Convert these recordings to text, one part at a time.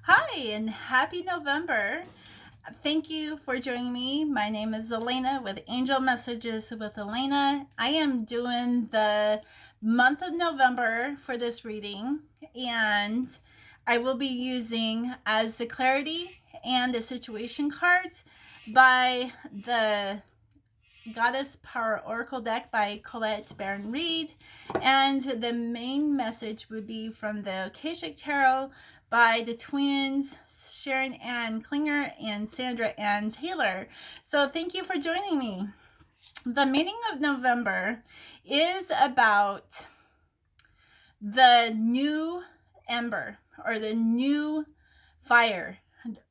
Hi, and happy November. Thank you for joining me. My name is Elena with Angel Messages with Elena. I am doing the month of November for this reading, and I will be using as the clarity and the situation cards by the Goddess Power Oracle deck by Colette Baron Reed. And the main message would be from the Akashic Tarot by the twins Sharon Ann Klinger and Sandra Ann Taylor. So thank you for joining me. The meaning of November is about the new ember or the new fire.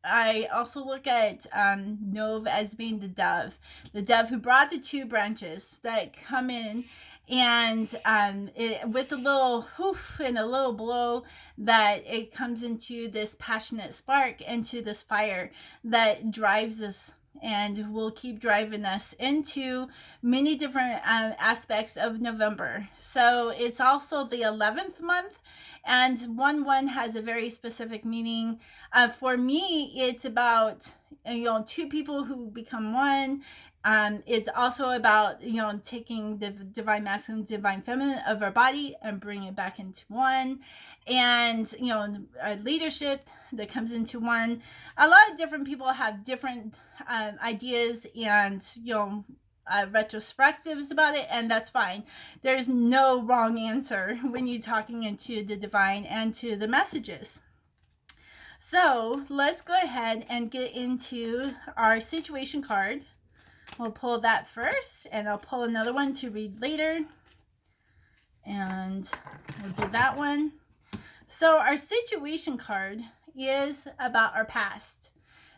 I also look at Nov as being the dove who brought the two branches that come in, and with a little hoof and a little blow, that it comes into this passionate spark, into this fire that drives us and will keep driving us into many different aspects of November. So it's also the 11th month, and 1 has a very specific meaning. For me, it's about two people who become one. It's also about taking the divine masculine, divine feminine of our body and bringing it back into one, and our leadership that comes into one. A lot of different people have different ideas and retrospectives about it, and that's fine. There's no wrong answer when you're talking into the divine and to the messages. So let's go ahead and get into our situation card. We'll pull that first, and I'll pull another one to read later, and we'll do that one. So our situation card is about our past.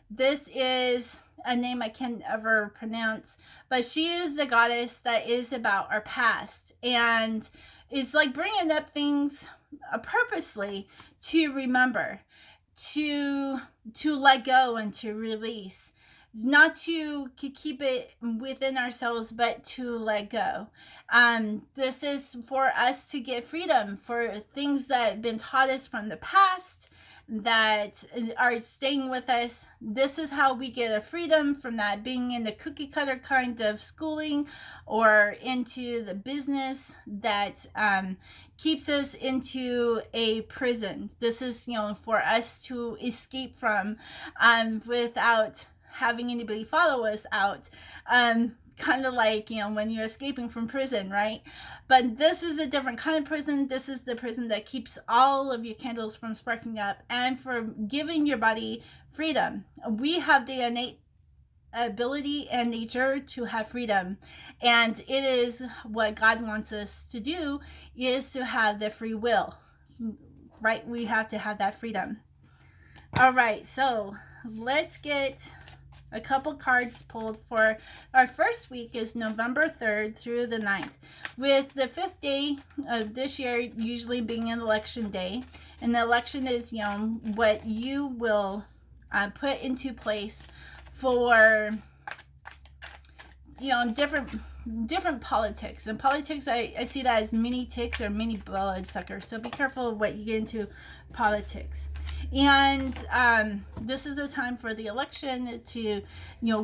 This is a name I can't ever pronounce, but she is the goddess that is about our past, and it's like bringing up things purposely to remember, to let go and to release, not to keep it within ourselves, but to let go. This is for us to get freedom for things that have been taught us from the past that are staying with us. This is how we get a freedom from that being in the cookie cutter kind of schooling or into the business that keeps us into a prison. This is for us to escape from without having anybody follow us out. Kind of like when you're escaping from prison, right? But this is a different kind of prison. This is the prison that keeps all of your candles from sparking up and for giving your body freedom. We have the innate ability and nature to have freedom, and it is what God wants us to do, is to have the free will, right? We have to have that freedom. All right, so let's get a couple cards pulled for our first week. Is November 3rd through the 9th, with the 5th day of this year usually being an election day. And the election is what you will put into place for different politics. And politics, I see that as mini ticks or mini bloodsuckers, so be careful what you get into politics. And this is the time for the election to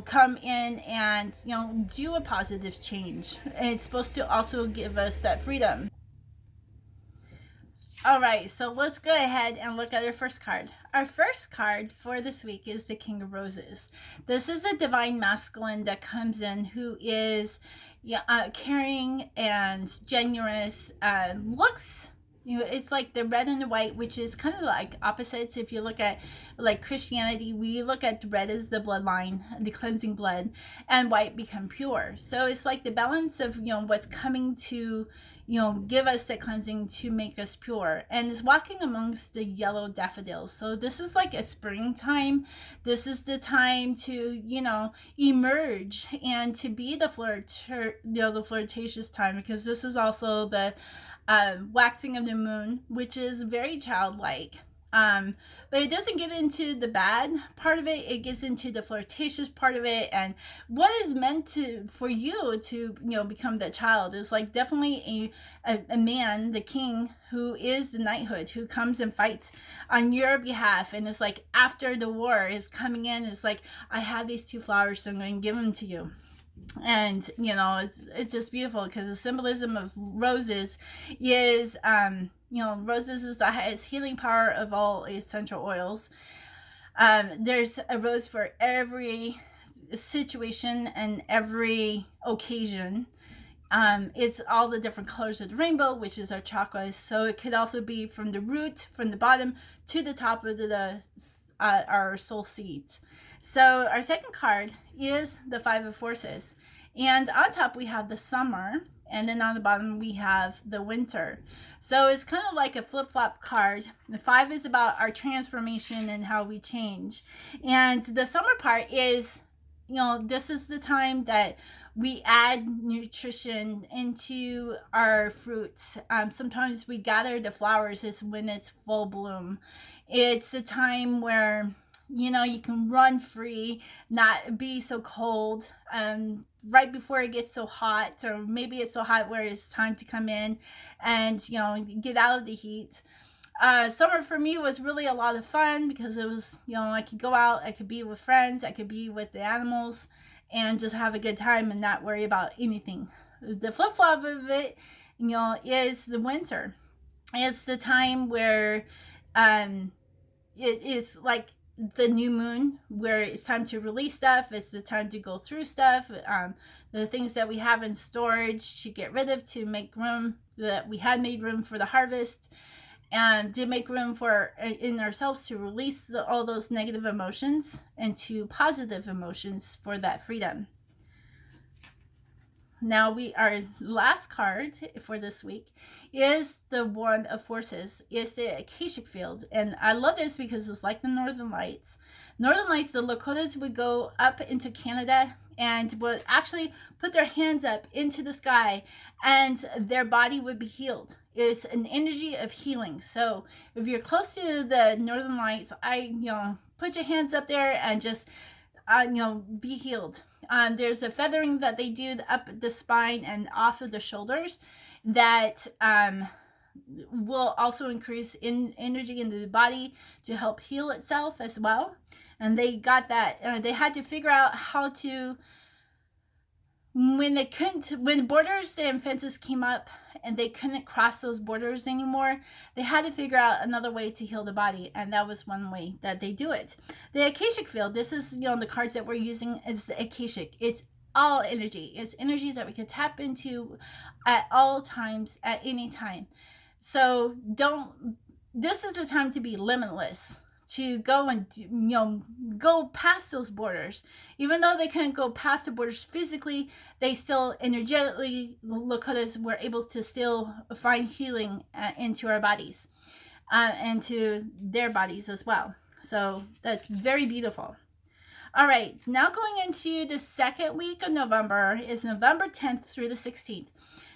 come in and do a positive change, and it's supposed to also give us that freedom. All right, so let's go ahead and look at our first card. Our first card for this week is the King of Roses. This is a divine masculine that comes in who is caring and generous. Looks, it's like the red and the white, which is kind of like opposites. If you look at like Christianity, we look at red as the bloodline, the cleansing blood, and white become pure. So it's like the balance of what's coming to give us the cleansing to make us pure, and is walking amongst the yellow daffodils. So this is like a springtime. This is the time to emerge and to be the the flirtatious time, because this is also the waxing of the moon, which is very childlike. But it doesn't get into the bad part of it. It gets into the flirtatious part of it, and what is meant to for you to become that child is like definitely a man, the king, who is the knighthood, who comes and fights on your behalf, and it's like after the war is coming in, it's like I have these two flowers, so I'm going to give them to you. And it's just beautiful because the symbolism of roses is roses is the highest healing power of all essential oils. There's a rose for every situation and every occasion. It's all the different colors of the rainbow, which is our chakras. So it could also be from the root, from the bottom to the top of our soul seeds. So our second card is the Five of Forces. And on top we have the summer, and then on the bottom we have the winter. So it's kind of like a flip-flop card. The 5 is about our transformation and how we change. And the summer part is, this is the time that we add nutrition into our fruits. Sometimes we gather the flowers is when it's full bloom. It's a time where you can run free, not be so cold, right before it gets so hot, or maybe it's so hot where it's time to come in and get out of the heat. Summer for me was really a lot of fun because it was I could go out, I could be with friends, I could be with the animals, and just have a good time and not worry about anything. The flip-flop of it is the winter. It's the time where it is like the new moon, where it's time to release stuff. It's the time to go through stuff, the things that we have in storage to get rid of, to make room, that we had made room for the harvest, and to make room for in ourselves to release all those negative emotions into positive emotions for that freedom. Now our last card for this week is the Wand of Forces. It's the Akashic Field. And I love this because it's like the Northern Lights. Northern Lights, the Lakotas would go up into Canada and would actually put their hands up into the sky, and their body would be healed. It's an energy of healing. So if you're close to the Northern Lights, put your hands up there and just be healed. There's a feathering that they do up the spine and off of the shoulders that will also increase in energy into the body to help heal itself as well. And they got that. They had to figure out how to, when borders and fences came up and they couldn't cross those borders anymore, they had to figure out another way to heal the body, and that was one way that they do it. The Akashic Field, this is the cards that we're using is the Akashic. It's all energy. It's energies that we can tap into at all times, at any time. So this is the time to be limitless, to go and go past those borders. Even though they couldn't go past the borders physically, they still energetically, Lakotas were able to still find healing into our bodies, and to their bodies as well. So that's very beautiful. All right, now going into the second week of November is November 10th through the 16th.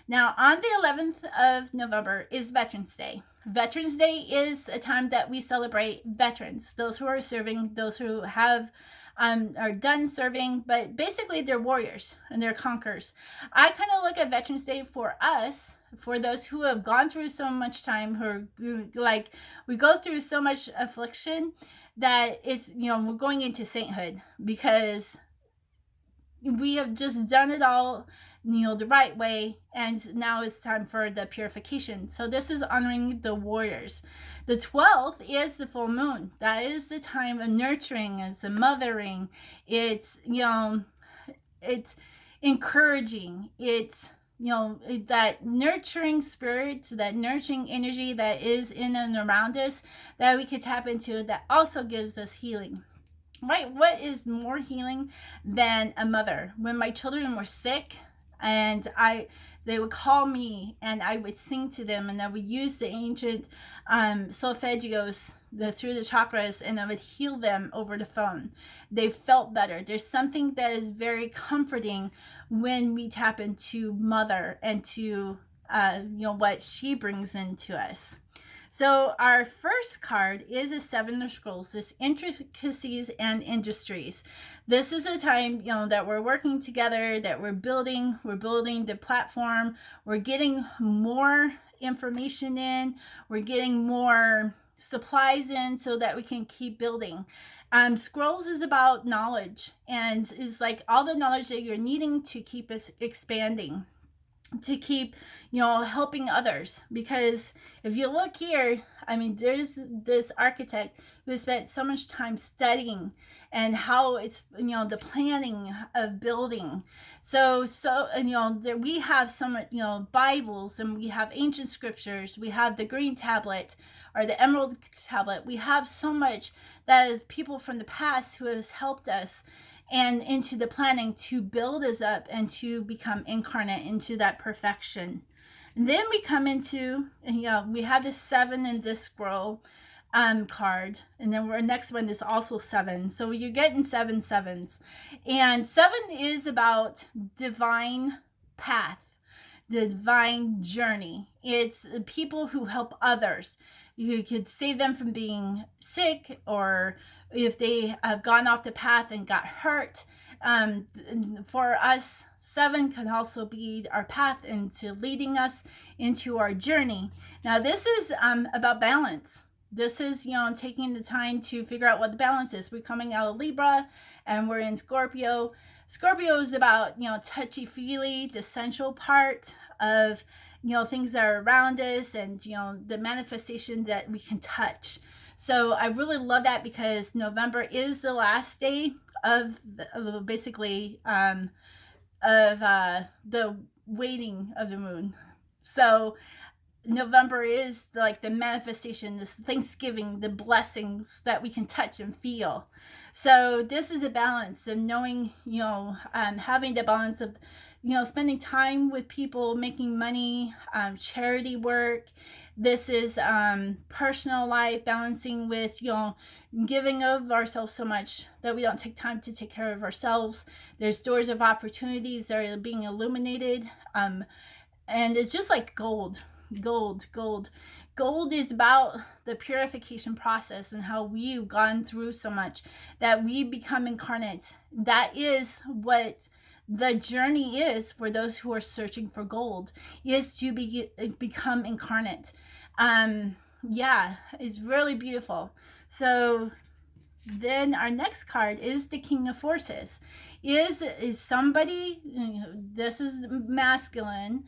Now, on the 11th of November is Veterans Day. Veterans Day is a time that we celebrate veterans, those who are serving, those who have are done serving, but basically they're warriors and they're conquerors. I kind of look at Veterans Day for us, for those who have gone through so much time, who are we go through so much affliction that it's we're going into sainthood because we have just done it all the right way, and now it's time for the purification. So this is honoring the warriors. The 12th is the full moon. That is the time of nurturing, it's the mothering, it's it's encouraging, it's that nurturing spirit, that nurturing energy that is in and around us that we could tap into, that also gives us healing. Right? What is more healing than a mother? When my children were sick, and they would call me and I would sing to them, and I would use the ancient solfeggios through the chakras, and I would heal them over the phone. They felt better. There's something that is very comforting when we tap into mother and to what she brings into us. So our first card is a Seven of Scrolls, this intricacies and industries. This is a time, that we're working together, that we're building the platform, we're getting more information in, we're getting more supplies in so that we can keep building. Scrolls is about knowledge, and is like all the knowledge that you're needing to keep it expanding, to keep helping others. Because if you look here, I mean, there's this architect who spent so much time studying and how it's the planning of building. So there we have some Bibles, and we have ancient scriptures, we have the green tablet or the emerald tablet. We have so much that people from the past who has helped us and into the planning to build us up and to become incarnate into that perfection. And then we come into, we have the 7 in this scroll card, and then our next one is also 7. So you're getting 7 sevens, and 7 is about divine path, the divine journey. It's people who help others. You could save them from being sick, or if they have gone off the path and got hurt. For us, 7 can also be our path into leading us into our journey. Now, this is about balance. This is, taking the time to figure out what the balance is. We're coming out of Libra and we're in Scorpio. Scorpio is about, touchy-feely, the sensual part of, things that are around us, and, the manifestation that we can touch. So I really love that, because November is the last day of basically of the waiting of the moon. So November is like the manifestation, this Thanksgiving, the blessings that we can touch and feel. So this is the balance of knowing, having the balance of, spending time with people, making money, charity work. This is personal life, balancing with, giving of ourselves so much that we don't take time to take care of ourselves. There's doors of opportunities that are being illuminated. And it's just like gold. Gold is about the purification process and how we've gone through so much that we become incarnate. That is what the journey is for those who are searching for gold, is to become incarnate. It's really beautiful. So then our next card is the King of Forces. Is somebody, this is masculine,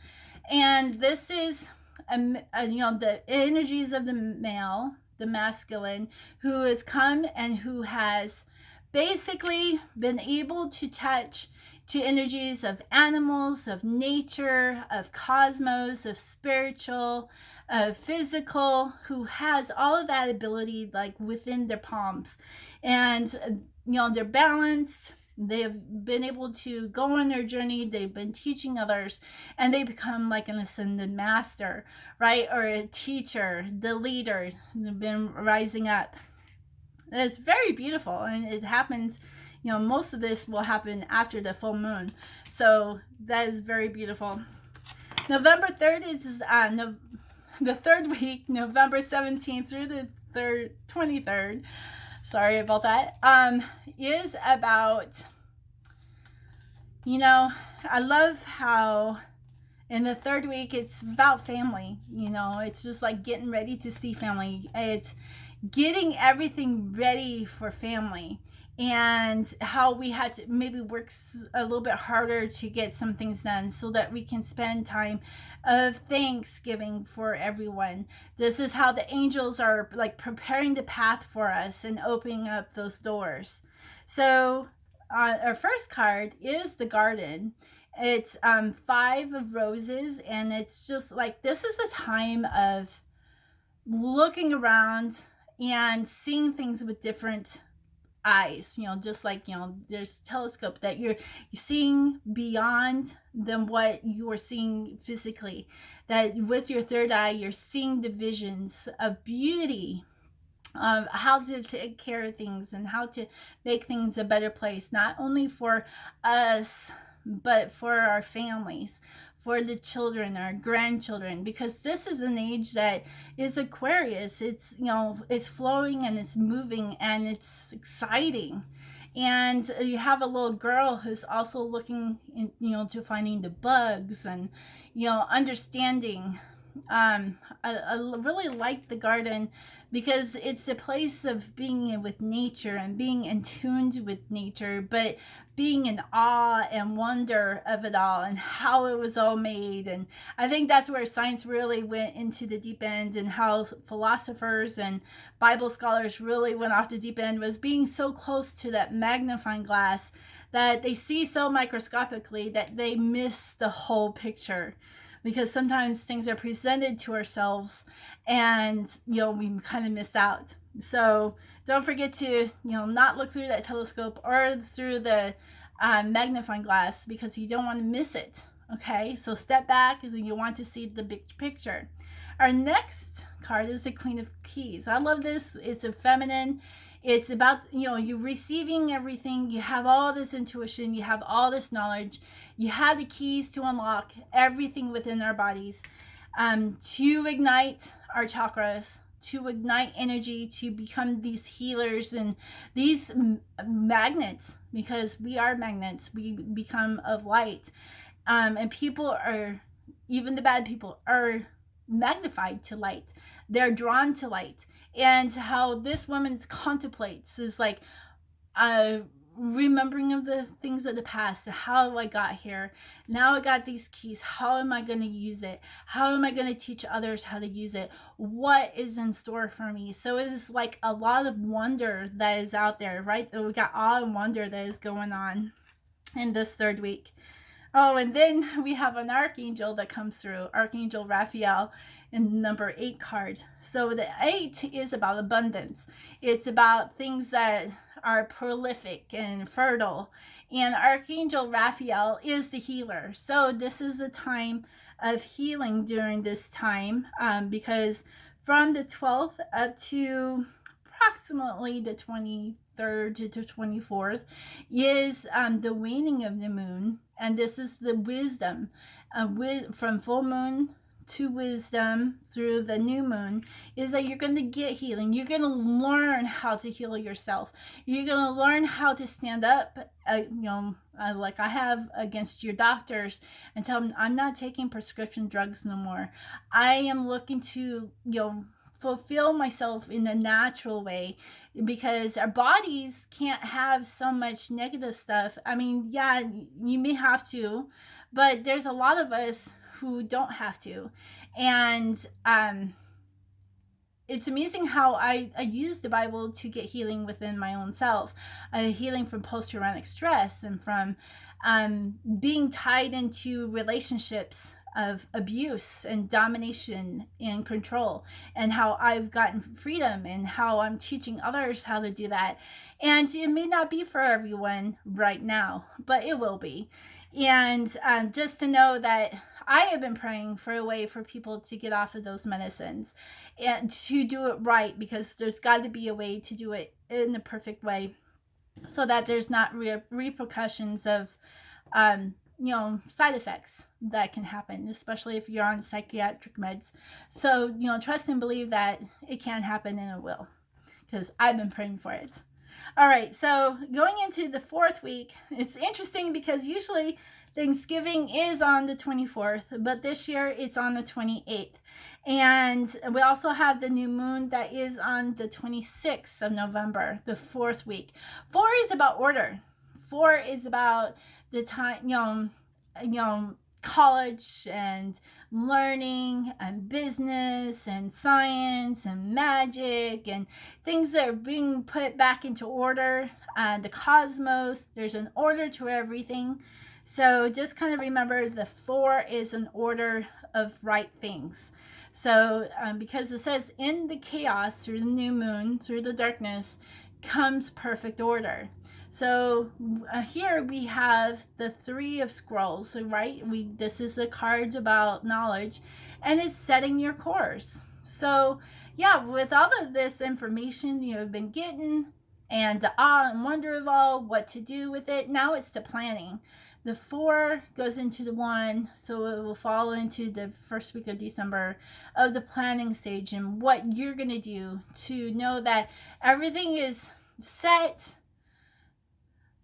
and this is the energies of the male, the masculine, who has come and who has basically been able to touch to energies of animals, of nature, of cosmos, of spiritual, of physical, who has all of that ability like within their palms. And they're balanced. They've been able to go on their journey. They've been teaching others, and they become like an ascended master, right? Or a teacher, the leader. They've been rising up. It's very beautiful, and it happens, most of this will happen after the full moon. So that is very beautiful. November 3rd is the third week, November 17th through the 23rd. Sorry about that. Is about, I love how in the third week it's about family. It's just like getting ready to see family. It's getting everything ready for family, and how we had to maybe work a little bit harder to get some things done so that we can spend time of Thanksgiving for everyone. This is how the angels are like preparing the path for us and opening up those doors. So our first card is the Garden. It's 5 of roses, and it's just like, this is the time of looking around and seeing things with different eyes, just like, there's telescope that you're seeing beyond than what you are seeing physically, that with your third eye you're seeing the visions of beauty, of how to take care of things and how to make things a better place, not only for us but for our families, for the children, our grandchildren, because this is an age that is Aquarius. It's, it's flowing and it's moving and it's exciting. And you have a little girl who's also looking to finding the bugs and understanding. I really like the garden because it's a place of being with nature and being in tune with nature, but being in awe and wonder of it all and how it was all made. And I think that's where science really went into the deep end, and how philosophers and Bible scholars really went off the deep end, was being so close to that magnifying glass that they see so microscopically that they miss the whole picture. Because sometimes things are presented to ourselves and, we kind of miss out. So don't forget to, not look through that telescope or through the magnifying glass, because you don't want to miss it. Okay, so step back and you want to see the big picture. Our next card is the Queen of Keys. I love this. It's a feminine. It's about, you receiving everything. You have all this intuition. You have all this knowledge. You have the keys to unlock everything within our bodies, to ignite our chakras, to ignite energy, to become these healers and these magnets, because we are magnets. We become of light. And people are, even the bad people, are magnified to light. They're drawn to light. And how this woman contemplates is like remembering of the things of the past. How I got here. Now I got these keys. How am I going to use it? How am I going to teach others how to use it? What is in store for me? So it is like a lot of wonder that is out there, right? We got awe and wonder that is going on in this third week. Oh, and then we have an archangel that comes through, Archangel Raphael, in number 8 card. So the 8 is about abundance. It's about things that are prolific and fertile. And Archangel Raphael is the healer. So this is a time of healing during this time, because from the 12th up to approximately the 23rd to the 24th is the waning of the moon. And this is the wisdom from full moon to wisdom through the new moon, is that you're going to get healing. You're going to learn how to heal yourself. You're going to learn how to stand up, like I have, against your doctors and tell them, I'm not taking prescription drugs no more. I am looking to, fulfill myself in a natural way, because our bodies can't have so much negative stuff. I mean, yeah, you may have to, but there's a lot of us who don't have to. And it's amazing how I use the Bible to get healing within my own self, healing from post-traumatic stress and from being tied into relationships of abuse and domination and control, and how I've gotten freedom and how I'm teaching others how to do that. And it may not be for everyone right now, but it will be. And just to know that I have been praying for a way for people to get off of those medicines and to do it right, because there's got to be a way to do it in the perfect way, so that there's not repercussions of side effects that can happen, especially if you're on psychiatric meds. So, trust and believe that it can happen, and it will, because I've been praying for it. All right, so going into the 4th week, it's interesting because usually Thanksgiving is on the 24th, but this year it's on the 28th. And we also have the new moon that is on the 26th of November, the 4th week. 4 is about order. 4 is about the time, college and learning and business and science and magic and things that are being put back into order. The cosmos, there's an order to everything. So just kind of remember the 4 is an order of right things. So because it says in the chaos, through the new moon, through the darkness, comes perfect order. So here we have the 3 of scrolls, right? This is a card about knowledge, and it's setting your course. So yeah, with all of this information you've been getting, and the awe and wonder of all what to do with it, now it's the planning. The 4 goes into the 1, so it will fall into the first week of December of the planning stage and what you're going to do to know that everything is set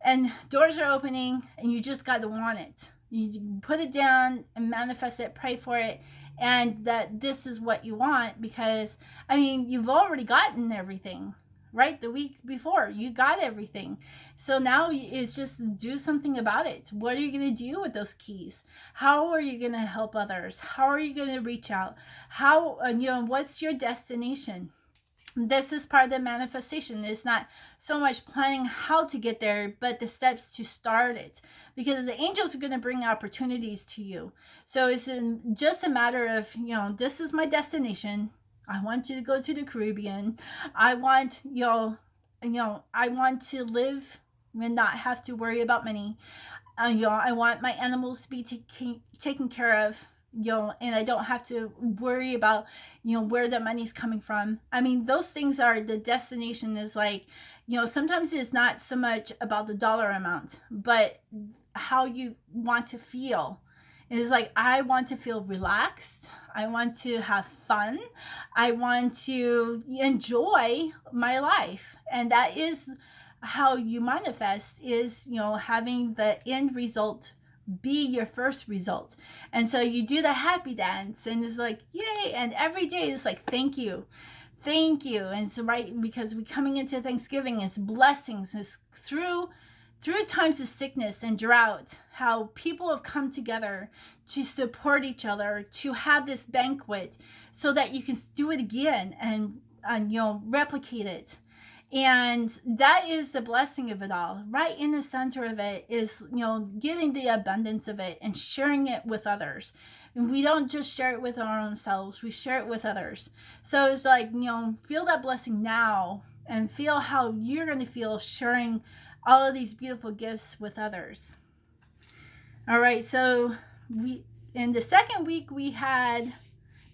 and doors are opening and you just got to want it. You put it down and manifest it, pray for it, and that this is what you want, because I mean, you've already gotten everything, right? The week before you got everything, so now it's just do something about it. What are you going to do with those keys? How are you going to help others? How are you going to reach out? How what's your destination? This is part of the manifestation. It's not so much planning how to get there, but the steps to start it, because the angels are going to bring opportunities to you. So it's just a matter of, this is my destination. I want you to go to the Caribbean. I want, I want to live and not have to worry about money. I want my animals to be taken care of, and I don't have to worry about, where the money's coming from. I mean, those things are the destination. Is like, sometimes it's not so much about the dollar amount, but how you want to feel. It's like, I want to feel relaxed. I want to have fun. I want to enjoy my life. And that is how you manifest, is, having the end result be your first result. And so you do the happy dance and it's like, yay. And every day it's like, thank you. And it's right, because we coming into Thanksgiving, it's blessings. It's through times of sickness and drought, how people have come together to support each other, to have this banquet so that you can do it again and replicate it. And that is the blessing of it all. Right in the center of it is, getting the abundance of it and sharing it with others. And we don't just share it with our own selves, we share it with others. So it's like, feel that blessing now and feel how you're going to feel sharing all of these beautiful gifts with others. All right, so in the second week we had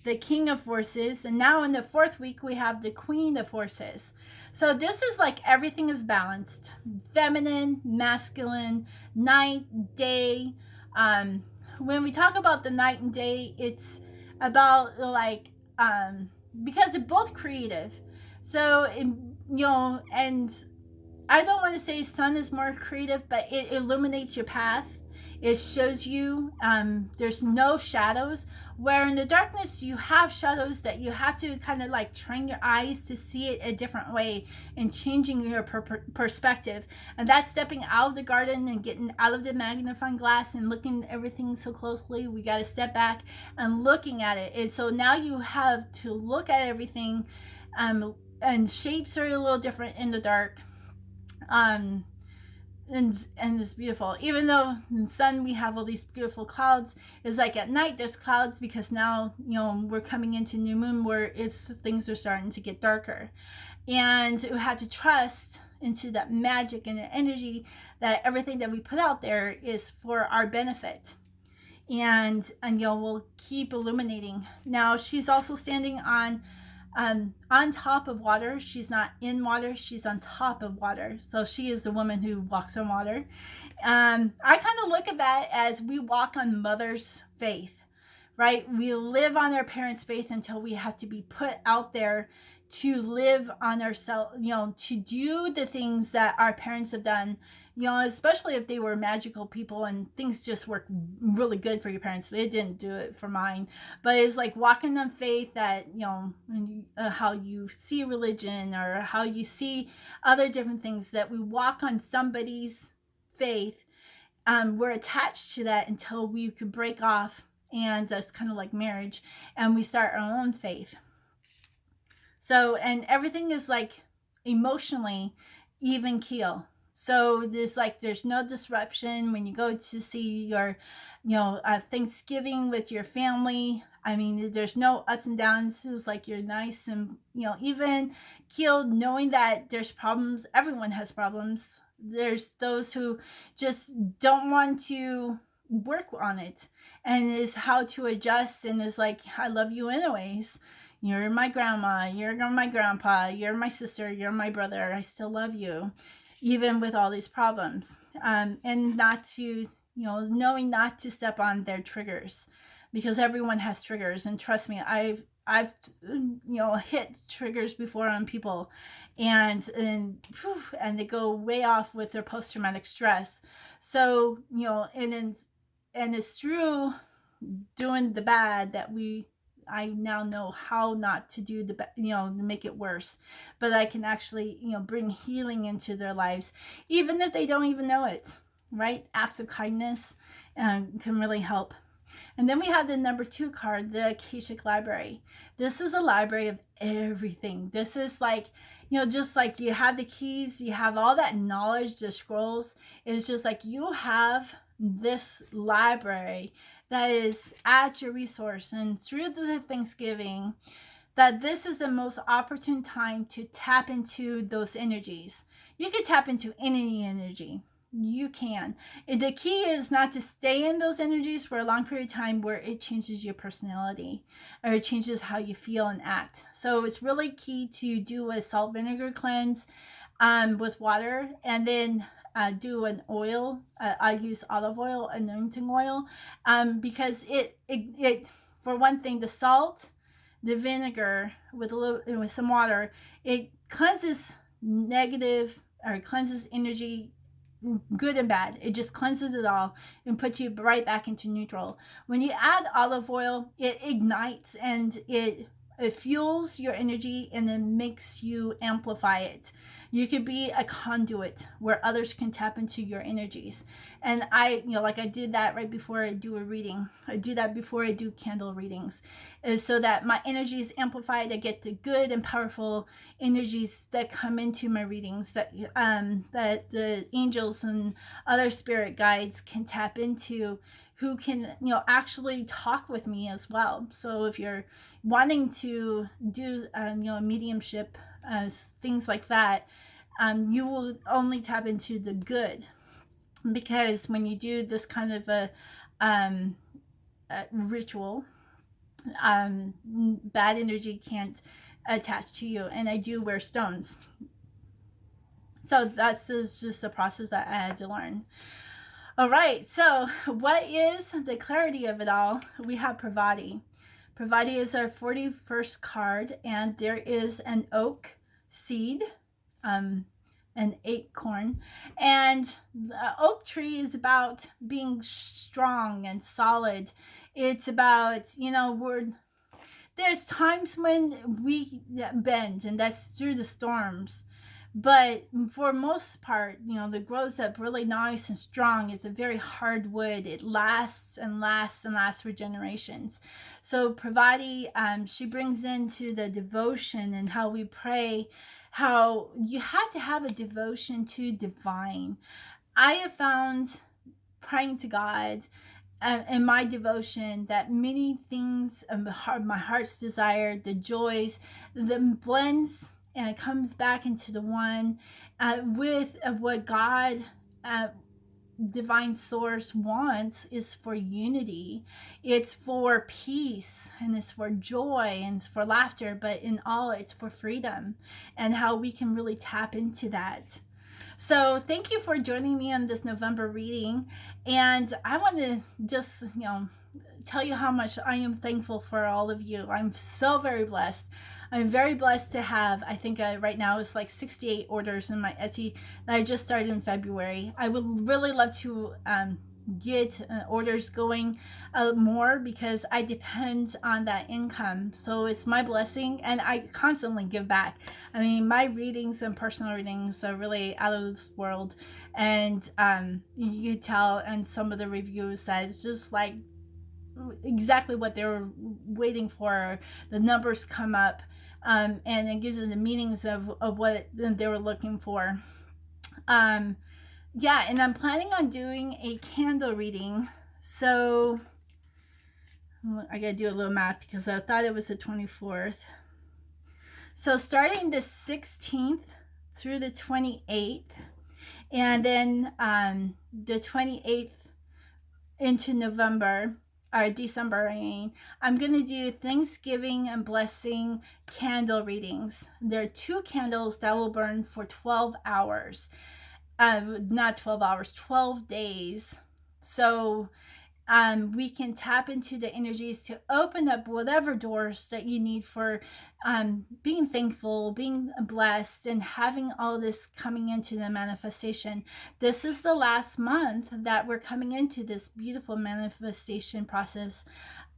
the King of Forces, and now in the fourth week we have the Queen of Forces. So this is like everything is balanced: feminine, masculine, night, day. When we talk about the night and day, it's about like because they're both creative. So and I don't want to say sun is more creative, but it illuminates your path. It shows you there's no shadows, where in the darkness you have shadows that you have to kind of like train your eyes to see it a different way and changing your perspective. And that's stepping out of the garden and getting out of the magnifying glass and looking at everything so closely. We got to step back and looking at it. And so now you have to look at everything, and shapes are a little different in the dark. And it's beautiful. Even though in the sun we have all these beautiful clouds, it's like at night there's clouds, because now we're coming into new moon, where things are starting to get darker, and we have to trust into that magic and the energy that everything that we put out there is for our benefit, and we'll keep illuminating. Now she's also standing on top of water. She's not in water, she's on top of water. So she is the woman who walks on water. I kind of look at that as we walk on mother's faith, right? We live on our parents' faith until we have to be put out there to live on ourselves, to do the things that our parents have done, especially if they were magical people and things just work really good for your parents. They didn't do it for mine, but it's like walking on faith that, how you see religion or how you see other different things, that we walk on somebody's faith. We're attached to that until we could break off, and that's kind of like marriage, and we start our own faith. So, and everything is like emotionally even keel. So there's no disruption when you go to see your, Thanksgiving with your family. I mean, there's no ups and downs. It's like you're nice and, even keeled, knowing that there's problems. Everyone has problems. There's those who just don't want to work on it, and is how to adjust, and is like, I love you anyways. You're my grandma, you're my grandpa, you're my sister, you're my brother. I still love you, even with all these problems. And not to knowing not to step on their triggers, because everyone has triggers. And trust me, I've hit triggers before on people, and they go way off with their post-traumatic stress. So and it's through doing the bad that I now know how not to do to make it worse, but I can actually, bring healing into their lives, even if they don't even know it, right? Acts of kindness can really help. And then we have the number 2 card, the Akashic Library. This is a library of everything. This is like, just like you have the keys, you have all that knowledge, the scrolls. It's just like you have this library that is at your resource. And through the Thanksgiving, that this is the most opportune time to tap into those energies. You can tap into any energy. You can. The key is not to stay in those energies for a long period of time where it changes your personality or it changes how you feel and act. So it's really key to do a salt vinegar cleanse with water, and then do an oil. I use olive oil, anointing oil, because it for one thing, the salt, the vinegar with some water, it cleanses negative, or it cleanses energy, good and bad. It just cleanses it all and puts you right back into neutral. When you add olive oil, it ignites and it fuels your energy and then makes you amplify it. You could be a conduit where others can tap into your energies. And I did that right before I do a reading. I do that before I do candle readings, is so that my energy is amplified. I get the good and powerful energies that come into my readings, that the angels and other spirit guides can tap into, who can actually talk with me as well. So if you're wanting to do mediumship, things like that, you will only tap into the good, because when you do this kind of a ritual, bad energy can't attach to you. And I do wear stones, so that's just a process that I had to learn. All right, so what is the clarity of it all? We have Pravati. Pravati is our 41st card, and there is an oak seed, an acorn, and the oak tree is about being strong and solid. It's about, there's times when we bend, and that's through the storms. But for most part, that grows up really nice and strong. It's a very hard wood. It lasts and lasts and lasts for generations. So Pravati, she brings into the devotion and how we pray, how you have to have a devotion to divine. I have found praying to God in my devotion that many things of my heart's desire, the joys, the blends, and it comes back into the one with what God, divine source, wants is for unity. It's for peace, and it's for joy, and it's for laughter, but in all, it's for freedom, and how we can really tap into that. So thank you for joining me on this November reading. And I want to just, tell you how much I am thankful for all of you. I'm so very blessed. I'm very blessed to have, I think right now it's like 68 orders in my Etsy that I just started in February. I would really love to get orders going more, because I depend on that income. So it's my blessing, and I constantly give back. I mean, my readings and personal readings are really out of this world, and you could tell in some of the reviews that it's just like exactly what they were waiting for. The numbers come up, and it gives them the meanings of what they were looking for. Yeah, and I'm planning on doing a candle reading. So I gotta do a little math because I thought it was the 24th. So starting the 16th through the 28th, and then the 28th into November, or December, I'm going to do Thanksgiving and Blessing candle readings. There are 2 candles that will burn for 12 hours. Not 12 hours, 12 days. So we can tap into the energies to open up whatever doors that you need for being thankful, being blessed, and having all this coming into the manifestation. This is the last month that we're coming into this beautiful manifestation process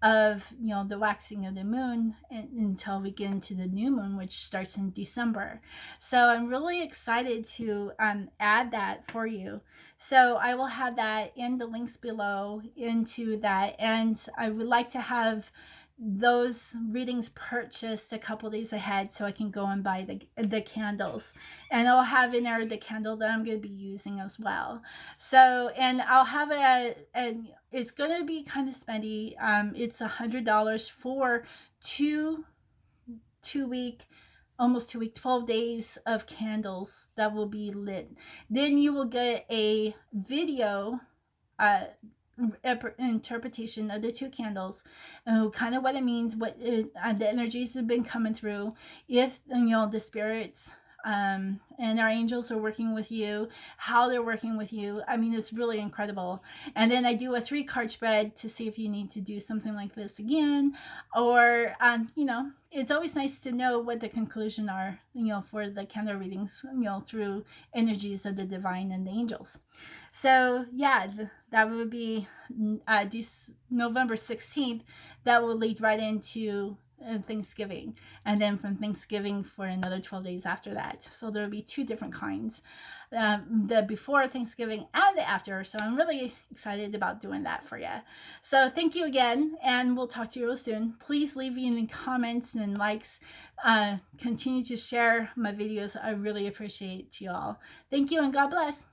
of, you know, the waxing of the moon until we get into the new moon, which starts in December. So I'm really excited to add that for you. So I will have that in the links below into that, and I would like to have those readings purchased a couple days ahead so I can go and buy the candles, and I'll have in there the candle that I'm going to be using as well. So, and I'll have and it's going to be kind of spendy. It's $100 for two week, almost 2 week, 12 days of candles that will be lit. Then you will get a video interpretation of the two candles, kind of what it means, what the energies have been coming through, if, you know, the spirits and our angels are working with you, how they're working with you. I mean, it's really incredible. And then I do a 3-card spread to see if you need to do something like this again, or you know, it's always nice to know what the conclusion are, you know, for the candle readings, you know, through energies of the divine and the angels. So yeah, that would be November 16th. That will lead right into Thanksgiving, and then from Thanksgiving for another 12 days after that. So there will be 2 different kinds, the before Thanksgiving and the after. So I'm really excited about doing that for you. So thank you again, and we'll talk to you real soon. Please leave me any comments and likes. Continue to share my videos. I really appreciate you all. Thank you, and God bless.